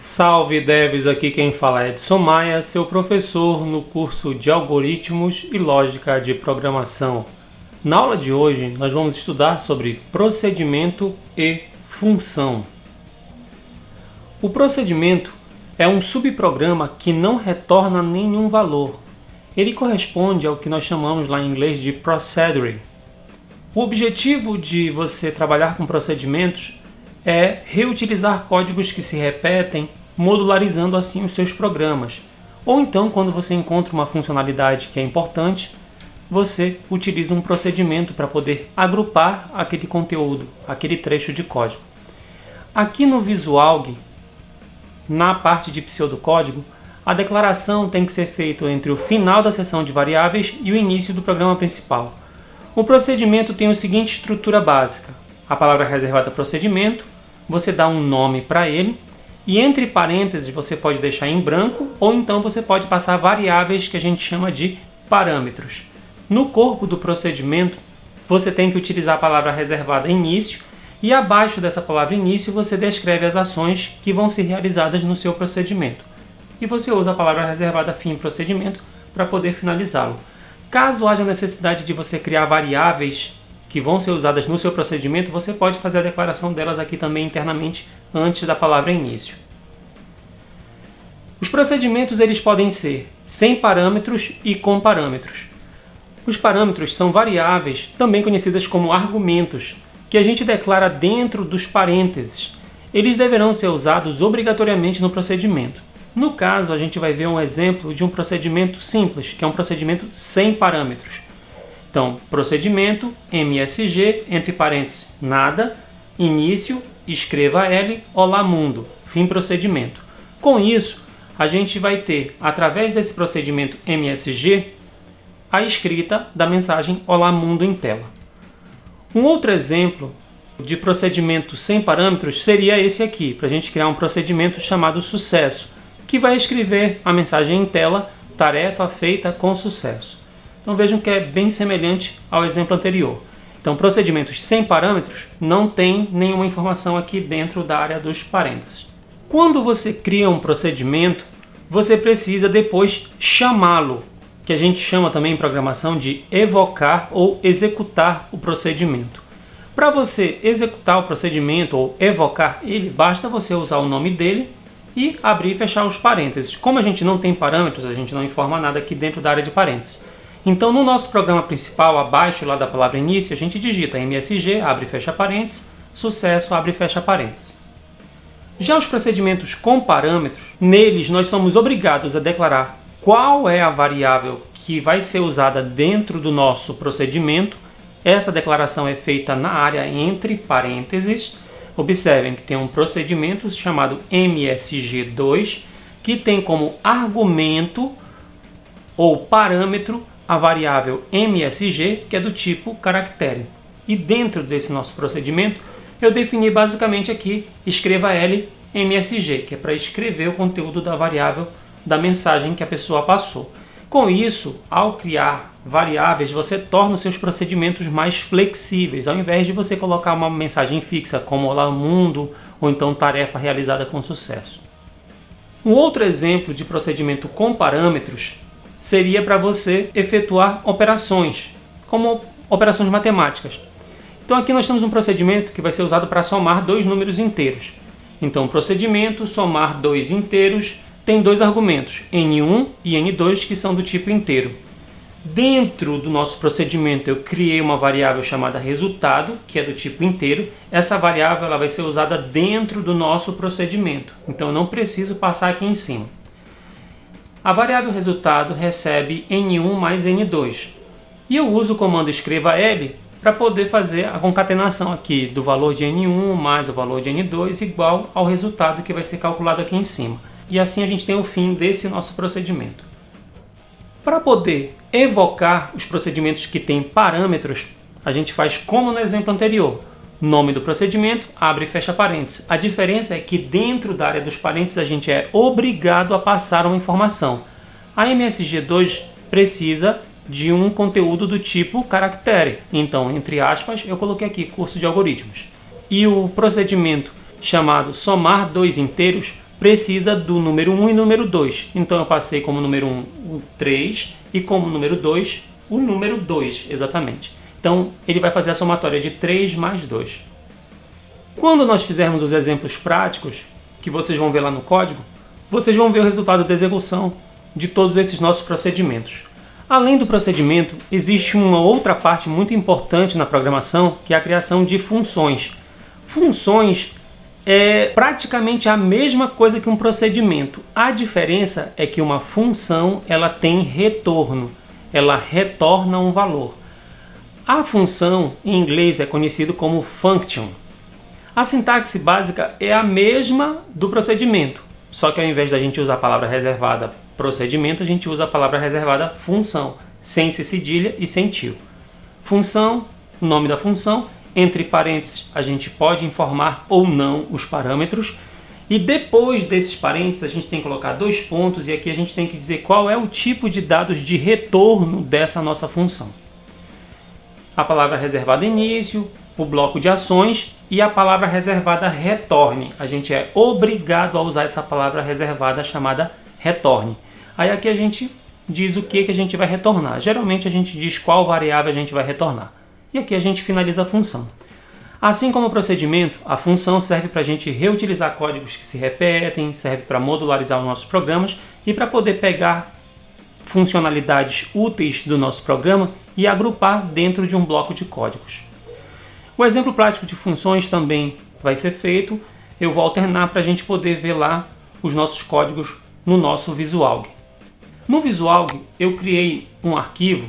Salve devs, aqui quem fala é Edson Maia, seu professor no curso de Algoritmos e Lógica de Programação. Na aula de hoje nós vamos estudar sobre procedimento e função. O procedimento é um subprograma que não retorna nenhum valor. Ele corresponde ao que nós chamamos lá em inglês de procedure. O objetivo de você trabalhar com procedimentos é reutilizar códigos que se repetem, modularizando assim os seus programas. Ou então, quando você encontra uma funcionalidade que é importante, você utiliza um procedimento para poder agrupar aquele conteúdo, aquele trecho de código. Aqui no Visualg, na parte de pseudocódigo, a declaração tem que ser feita entre o final da seção de variáveis e o início do programa principal. O procedimento tem a seguinte estrutura básica: a palavra reservada procedimento, você dá um nome para ele, e entre parênteses você pode deixar em branco, ou então você pode passar variáveis que a gente chama de parâmetros. No corpo do procedimento, você tem que utilizar a palavra reservada início, e abaixo dessa palavra início você descreve as ações que vão ser realizadas no seu procedimento. E você usa a palavra reservada fim procedimento para poder finalizá-lo. Caso haja necessidade de você criar variáveis que vão ser usadas no seu procedimento, você pode fazer a declaração delas aqui também internamente antes da palavra início. Os procedimentos eles podem ser sem parâmetros e com parâmetros. Os parâmetros são variáveis, também conhecidas como argumentos, que a gente declara dentro dos parênteses. Eles deverão ser usados obrigatoriamente no procedimento. No caso, a gente vai ver um exemplo de um procedimento simples, que é um procedimento sem parâmetros. Então, procedimento, MSG, entre parênteses, nada, início, escreva L, olá mundo, fim procedimento. Com isso, a gente vai ter, através desse procedimento MSG, a escrita da mensagem olá mundo em tela. Um outro exemplo de procedimento sem parâmetros seria esse aqui, para a gente criar um procedimento chamado sucesso, que vai escrever a mensagem em tela, tarefa feita com sucesso. Então vejam que é bem semelhante ao exemplo anterior. Então, procedimentos sem parâmetros não tem nenhuma informação aqui dentro da área dos parênteses. Quando você cria um procedimento, você precisa depois chamá-lo, que a gente chama também em programação de evocar ou executar o procedimento. Para você executar o procedimento ou evocar ele, basta você usar o nome dele e abrir e fechar os parênteses. Como a gente não tem parâmetros, a gente não informa nada aqui dentro da área de parênteses. Então, no nosso programa principal, abaixo lá da palavra início, a gente digita MSG, abre e fecha parênteses, sucesso, abre e fecha parênteses. Já os procedimentos com parâmetros, neles nós somos obrigados a declarar qual é a variável que vai ser usada dentro do nosso procedimento. Essa declaração é feita na área entre parênteses. Observem que tem um procedimento chamado MSG2, que tem como argumento ou parâmetro a variável MSG, que é do tipo caractere. E dentro desse nosso procedimento, eu defini basicamente aqui, escreva L MSG, que é para escrever o conteúdo da variável da mensagem que a pessoa passou. Com isso, ao criar variáveis, você torna os seus procedimentos mais flexíveis, ao invés de você colocar uma mensagem fixa, como olá mundo, ou então tarefa realizada com sucesso. Um outro exemplo de procedimento com parâmetros seria para você efetuar operações, como operações matemáticas. Então aqui nós temos um procedimento que vai ser usado para somar dois números inteiros. Então, procedimento, somar dois inteiros, tem dois argumentos, N1 e N2, que são do tipo inteiro. Dentro do nosso procedimento eu criei uma variável chamada resultado, que é do tipo inteiro. Essa variável ela vai ser usada dentro do nosso procedimento, então eu não preciso passar aqui em cima. A variável resultado recebe N1 mais N2. E eu uso o comando escreva L para poder fazer a concatenação aqui do valor de N1 mais o valor de N2 igual ao resultado que vai ser calculado aqui em cima. E assim a gente tem o fim desse nosso procedimento. Para poder evocar os procedimentos que têm parâmetros, a gente faz como no exemplo anterior. Nome do procedimento, abre e fecha parênteses. A diferença é que dentro da área dos parênteses a gente é obrigado a passar uma informação. A MSG2 precisa de um conteúdo do tipo caractere. Então, entre aspas, eu coloquei aqui curso de algoritmos. E o procedimento chamado somar dois inteiros precisa do número 1 e número 2. Então eu passei como número 1 o 3 e como número 2 o número 2, exatamente. Então ele vai fazer a somatória de 3 mais 2. Quando nós fizermos os exemplos práticos, que vocês vão ver lá no código, vocês vão ver o resultado da execução de todos esses nossos procedimentos. Além do procedimento, existe uma outra parte muito importante na programação, que é a criação de funções. Funções é praticamente a mesma coisa que um procedimento. A diferença é que uma função ela tem retorno, ela retorna um valor. A função, em inglês, é conhecido como function. A sintaxe básica é a mesma do procedimento, só que ao invés da gente usar a palavra reservada procedimento, a gente usa a palavra reservada função, sem C cedilha e sem tio. Função, o nome da função, entre parênteses a gente pode informar ou não os parâmetros, e depois desses parênteses a gente tem que colocar 2 pontos e aqui a gente tem que dizer qual é o tipo de dados de retorno dessa nossa função. A palavra reservada início, o bloco de ações e a palavra reservada retorne. A gente é obrigado a usar essa palavra reservada chamada retorne. Aí aqui a gente diz o que a gente vai retornar. Geralmente a gente diz qual variável a gente vai retornar. E aqui a gente finaliza a função. Assim como o procedimento, a função serve para a gente reutilizar códigos que se repetem, serve para modularizar os nossos programas e para poder pegar funcionalidades úteis do nosso programa e agrupar dentro de um bloco de códigos. O exemplo prático de funções também vai ser feito. Eu vou alternar para a gente poder ver lá os nossos códigos no nosso Visualg. No Visualg eu criei um arquivo.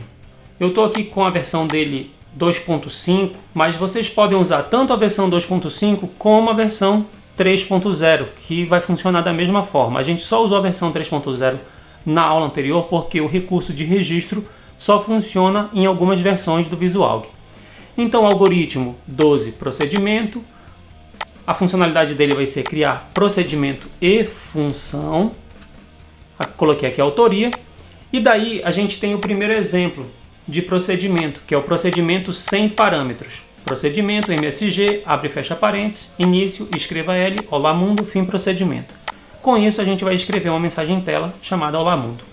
Eu estou aqui com a versão dele 2.5, mas vocês podem usar tanto a versão 2.5 como a versão 3.0, que vai funcionar da mesma forma. A gente só usou a versão 3.0 na aula anterior porque o recurso de registro só funciona em algumas versões do Visualg. Então, algoritmo 12 procedimento, a funcionalidade dele vai ser criar procedimento e função. Coloquei aqui a autoria e daí a gente tem o primeiro exemplo de procedimento, que é o procedimento sem parâmetros. Procedimento, MSG, abre e fecha parênteses, início, escreva L, olá mundo, fim procedimento. Com isso a gente vai escrever uma mensagem em tela chamada olá mundo.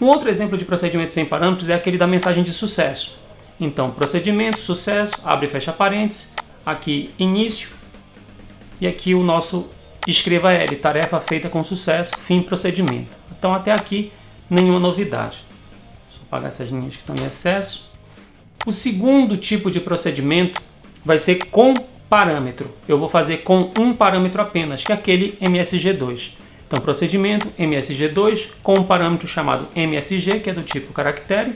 Um outro exemplo de procedimento sem parâmetros é aquele da mensagem de sucesso. Então, procedimento, sucesso, abre e fecha parênteses, aqui início, e aqui o nosso escreva L, tarefa feita com sucesso, fim procedimento. Então até aqui nenhuma novidade. Deixa eu apagar essas linhas que estão em excesso. O segundo tipo de procedimento vai ser com parâmetro. Eu vou fazer com um parâmetro apenas, que é aquele MSG2. Então procedimento MSG2 com um parâmetro chamado MSG, que é do tipo caractere,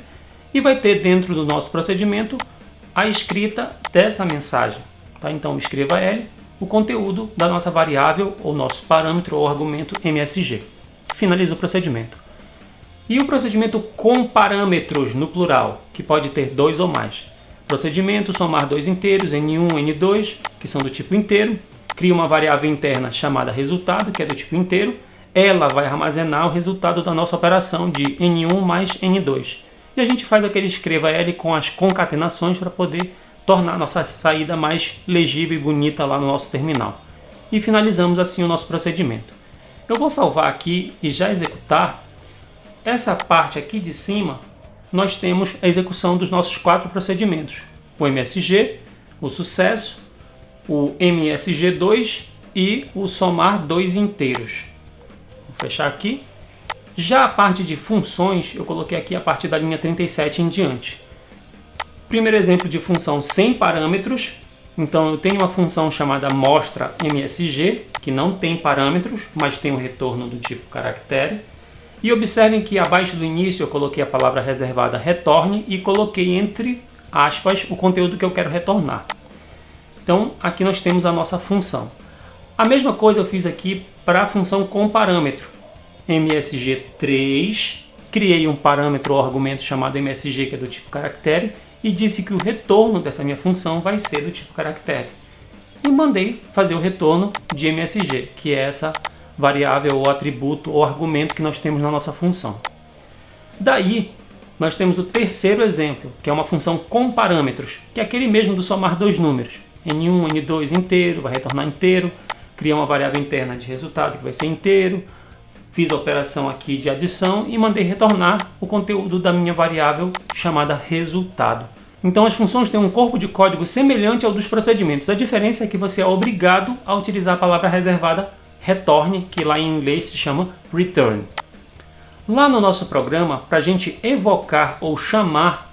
e vai ter dentro do nosso procedimento a escrita dessa mensagem. Tá? Então escreva L, o conteúdo da nossa variável, ou nosso parâmetro ou argumento MSG. Finaliza o procedimento. E o procedimento com parâmetros no plural, que pode ter 2 ou mais. Procedimento somar 2 inteiros, N1, N2, que são do tipo inteiro. Cria uma variável interna chamada resultado, que é do tipo inteiro. Ela vai armazenar o resultado da nossa operação de N1 mais N2. E a gente faz aquele escreva L com as concatenações para poder tornar a nossa saída mais legível e bonita lá no nosso terminal. E finalizamos assim o nosso procedimento. Eu vou salvar aqui e já executar. Essa parte aqui de cima, nós temos a execução dos nossos 4 procedimentos. O MSG, o sucesso, o MSG2 e o somar 2 inteiros. Vou fechar aqui. Já a parte de funções, eu coloquei aqui a partir da linha 37 em diante. Primeiro exemplo de função sem parâmetros. Então eu tenho uma função chamada mostra MSG, que não tem parâmetros, mas tem um retorno do tipo caractere. E observem que abaixo do início eu coloquei a palavra reservada retorne e coloquei entre aspas o conteúdo que eu quero retornar. Então aqui nós temos a nossa função. A mesma coisa eu fiz aqui para a função com parâmetro. MSG3, criei um parâmetro ou argumento chamado MSG, que é do tipo caractere, e disse que o retorno dessa minha função vai ser do tipo caractere. E mandei fazer o retorno de MSG, que é essa variável ou atributo ou argumento que nós temos na nossa função. Daí, nós temos o terceiro exemplo, que é uma função com parâmetros, que é aquele mesmo do somar 2 números. N1, N2 inteiro, vai retornar inteiro. criei uma variável interna de resultado que vai ser inteiro, fiz a operação aqui de adição e mandei retornar o conteúdo da minha variável chamada resultado. Então as funções têm um corpo de código semelhante ao dos procedimentos. A diferença é que você é obrigado a utilizar a palavra reservada return, que lá em inglês se chama return. Lá no nosso programa, para a gente evocar ou chamar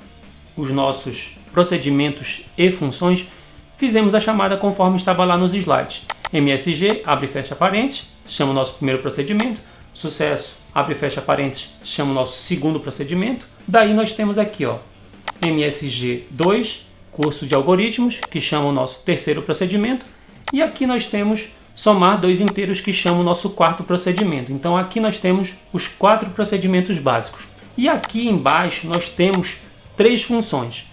os nossos procedimentos e funções, fizemos a chamada conforme estava lá nos slides. MSG, abre e fecha parênteses, chama o nosso primeiro procedimento. Sucesso, abre e fecha parênteses, chama o nosso segundo procedimento. Daí nós temos aqui, ó, MSG2, curso de algoritmos, que chama o nosso terceiro procedimento. E aqui nós temos somar dois inteiros, que chama o nosso quarto procedimento. Então aqui nós temos os 4 procedimentos básicos. E aqui embaixo nós temos 3 funções.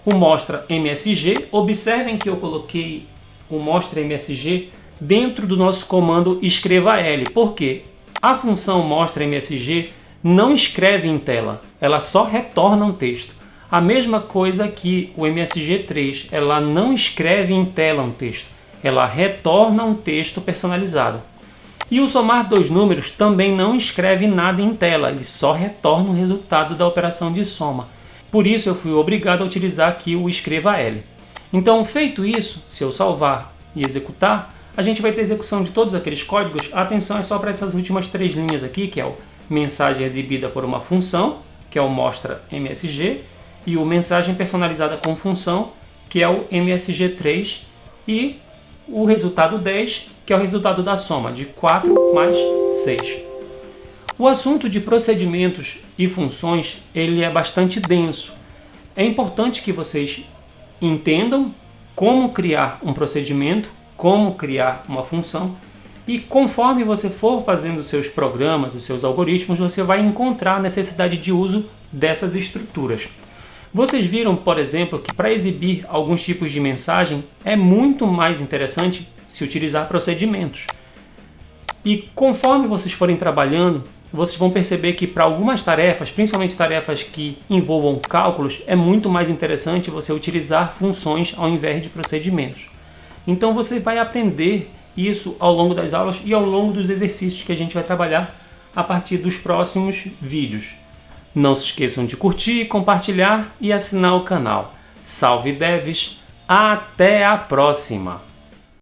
O mostra MSG, observem que eu coloquei o mostra MSG dentro do nosso comando escreva L. Por quê? A função mostra MSG não escreve em tela, ela só retorna um texto. A mesma coisa que o MSG3, ela não escreve em tela um texto, ela retorna um texto personalizado. E o somar dois números também não escreve nada em tela, ele só retorna o resultado da operação de soma. Por isso eu fui obrigado a utilizar aqui o escreva L. Então, feito isso, se eu salvar e executar, a gente vai ter execução de todos aqueles códigos. A atenção é só para essas últimas 3 linhas aqui, que é o mensagem exibida por uma função, que é o mostra MSG, e o mensagem personalizada com função, que é o MSG3, e o resultado 10, que é o resultado da soma de 4 mais 6. O assunto de procedimentos e funções ele é bastante denso. É importante que vocês entendam como criar um procedimento, como criar uma função, e conforme você for fazendo os seus programas, os seus algoritmos, você vai encontrar a necessidade de uso dessas estruturas. Vocês viram, por exemplo, que para exibir alguns tipos de mensagem é muito mais interessante se utilizar procedimentos. E conforme vocês forem trabalhando, vocês vão perceber que para algumas tarefas, principalmente tarefas que envolvam cálculos, é muito mais interessante você utilizar funções ao invés de procedimentos. Então você vai aprender isso ao longo das aulas e ao longo dos exercícios que a gente vai trabalhar a partir dos próximos vídeos. Não se esqueçam de curtir, compartilhar e assinar o canal. Salve devs! Até a próxima!